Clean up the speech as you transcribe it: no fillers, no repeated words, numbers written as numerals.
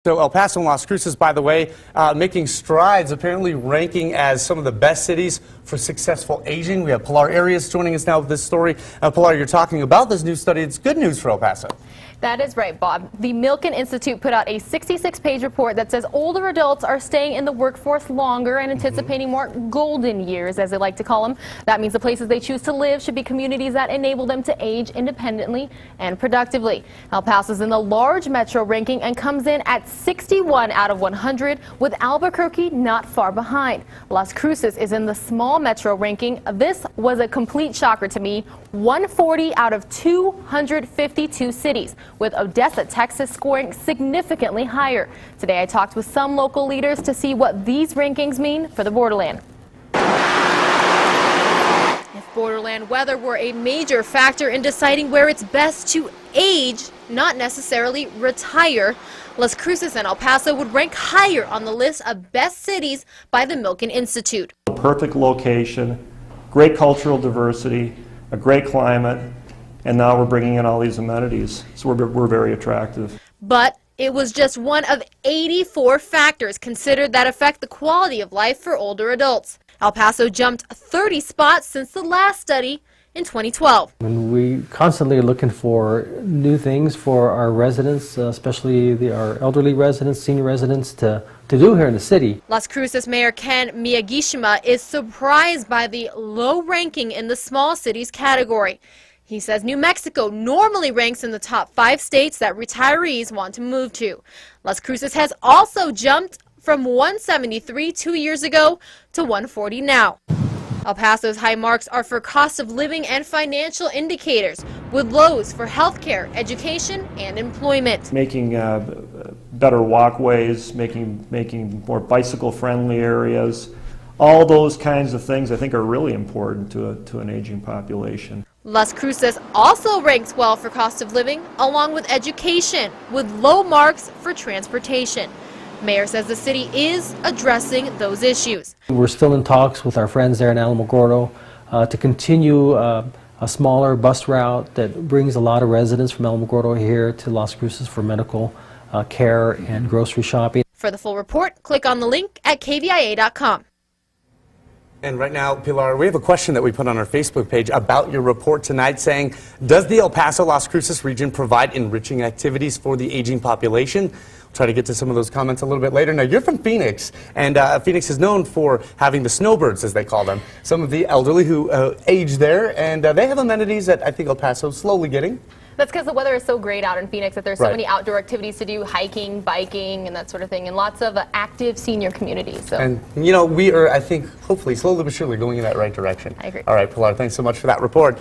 So El Paso and Las Cruces, by the way, making strides, apparently ranking as some of the best cities for successful aging. We have Pilar Arias joining us now with this story. Pilar, you're talking about this new study. It's good news for El Paso. That is right, Bob. The Milken Institute put out a 66-page report that says older adults are staying in the workforce longer and anticipating more golden years, as they like to call them. That means the places they choose to live should be communities that enable them to age independently and productively. El Paso is in the large metro ranking and comes in at 61 out of 100, with Albuquerque not far behind. Las Cruces is in the small metro ranking. This was a complete shocker to me. 140 out of 252 cities, with Odessa, Texas scoring significantly higher. Today I talked with some local leaders to see what these rankings mean for the borderland. If borderland weather were a major factor in deciding where it's best to age, not necessarily retire, Las Cruces and El Paso would rank higher on the list of best cities by the Milken Institute. Perfect location, great cultural diversity, a great climate, and now we're bringing in all these amenities, so we're very attractive. But it was just one of 84 factors considered that affect the quality of life for older adults. El Paso jumped 30 spots since the last study in 2012. And we constantly are looking for new things for our residents, especially our elderly residents, senior residents, to do here in the city. Las Cruces Mayor Ken Miyagishima is surprised by the low ranking in the small cities category. He says New Mexico normally ranks in the top 5 states that retirees want to move to. Las Cruces has also jumped from 173 2 years ago to 140 now. El Paso's high marks are for cost of living and financial indicators, with lows for healthcare, education, and employment. Making better walkways, making more bicycle-friendly areas, all those kinds of things I think are really important to an aging population. Las Cruces also ranks well for cost of living, along with education, with low marks for transportation. Mayor says the city is addressing those issues. We're still in talks with our friends there in Alamogordo to continue a smaller bus route that brings a lot of residents from Alamogordo here to Las Cruces for medical care and grocery shopping. For the full report, click on the link at KVIA.com. And right now, Pilar, we have a question that we put on our Facebook page about your report tonight saying, does the El Paso-Las Cruces region provide enriching activities for the aging population? We'll try to get to some of those comments a little bit later. Now, you're from Phoenix, and Phoenix is known for having the snowbirds, as they call them, some of the elderly who age there, and they have amenities that I think El Paso is slowly getting. That's because the weather is so great out in Phoenix that there's so many outdoor activities to do, hiking, biking, and that sort of thing, and lots of active senior communities. So. And, you know, we are, I think, hopefully, slowly but surely going in that right direction. I agree. All right, Pilar, thanks so much for that report.